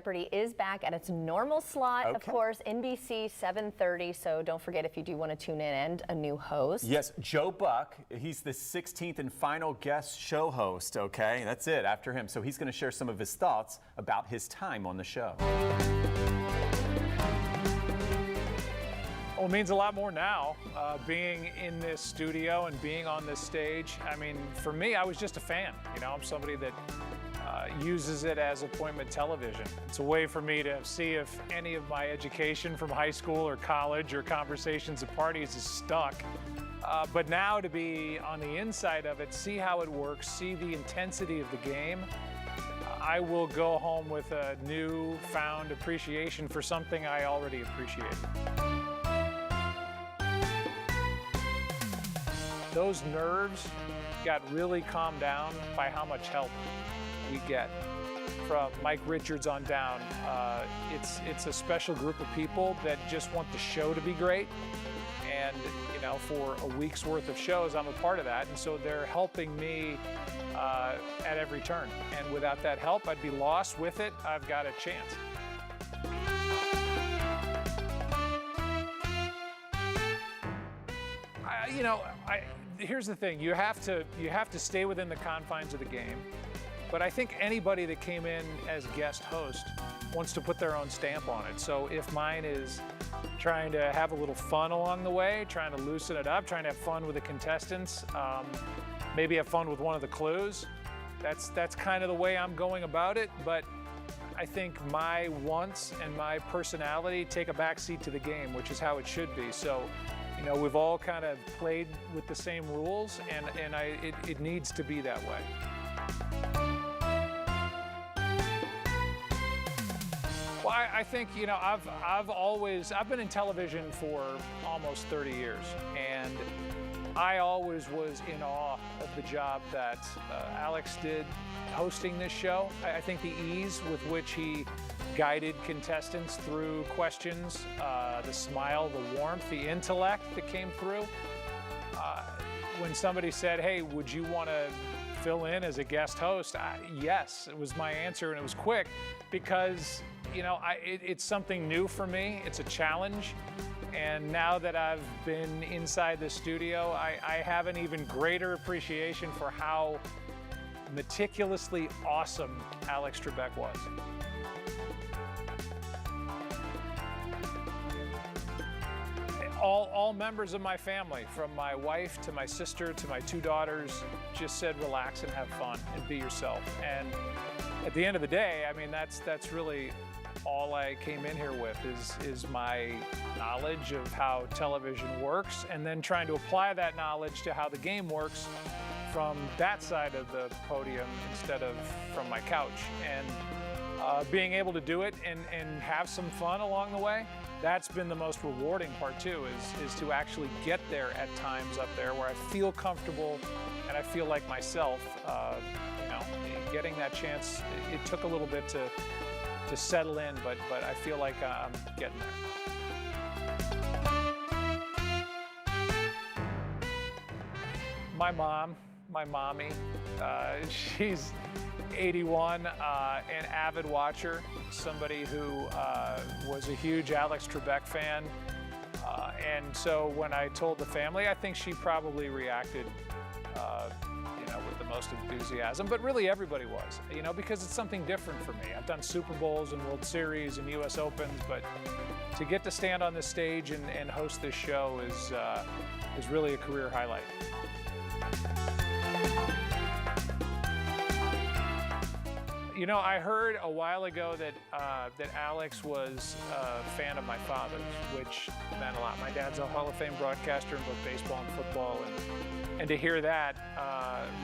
Jeopardy is back at its normal slot, of course, NBC 7:30. So don't forget if you do want to tune in and a new host. Yes, Joe Buck. He's the 16th and final guest show host. Okay, that's it. After him, so he's going to share some of his thoughts about his time on the show. Well, it means a lot more now, being in this studio and being on this stage. I mean, for me, I was just a fan. You know, I'm somebody that uses it as appointment television. It's a way for me to see if any of my education from high school or college or conversations at parties is stuck. But now to be on the inside of it, see how it works, see the intensity of the game, I will go home with a newfound appreciation for something I already appreciated. Those nerves got really calmed down by how much help we get from Mike Richards on down. It's a special group of people that just want the show to be great. And, you know, for a week's worth of shows, I'm a part of that. And so they're helping me at every turn. And without that help, I'd be lost. With it, I've got a chance. Here's the thing: you have to stay within the confines of the game. But I think anybody that came in as guest host wants to put their own stamp on it. So if mine is trying to have a little fun along the way, trying to loosen it up, trying to have fun with the contestants, maybe have fun with one of the clues, that's kind of the way I'm going about it. But I think my wants and my personality take a backseat to the game, which is how it should be. So, you know, we've all kind of played with the same rules, and it needs to be that way. Well, I think, you know, I've been in television for almost 30 years, and I always was in awe of the job that Alex did hosting this show. I think the ease with which he guided contestants through questions, the smile, the warmth, the intellect that came through. When somebody said, hey, would you want to fill in as a guest host? Yes, it was my answer, and it was quick because, you know, it's something new for me. It's a challenge. And now that I've been inside the studio, I have an even greater appreciation for how meticulously awesome Alex Trebek was. All members of my family, from my wife to my sister to my two daughters, just said relax and have fun and be yourself. And at the end of the day, I mean, that's really all I came in here with is my knowledge of how television works, and then trying to apply that knowledge to how the game works from that side of the podium instead of from my couch. And being able to do it and have some fun along the way, that's been the most rewarding part too, is to actually get there at times up there where I feel comfortable and I feel like myself. You know, getting that chance, it took a little bit to settle in, but I feel like I'm getting there. My mommy, she's 81, an avid watcher, somebody who was a huge Alex Trebek fan. And so when I told the family, I think she probably reacted with the most enthusiasm, but really everybody was, you know, because it's something different for me. I've done Super Bowls and World Series and US Opens, but to get to stand on this stage and host this show is really a career highlight. You know, I heard a while ago that Alex was a fan of my father's, which meant a lot. My dad's a Hall of Fame broadcaster in both baseball and football, and to hear that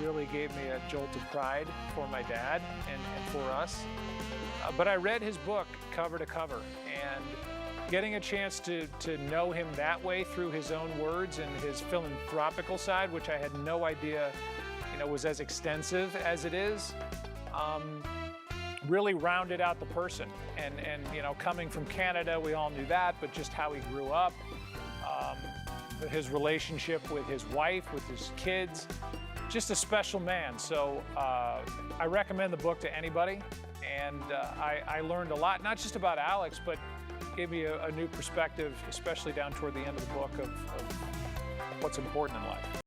really gave me a jolt of pride for my dad and for us. But I read his book cover to cover, and getting a chance to know him that way through his own words and his philanthropical side, which I had no idea, you know, was as extensive as it is, really rounded out the person. And you know, coming from Canada, we all knew that, but just how he grew up, his relationship with his wife, with his kids, just a special man. So I recommend the book to anybody, and I learned a lot, not just about Alex, but gave me a new perspective, especially down toward the end of the book, of what's important in life.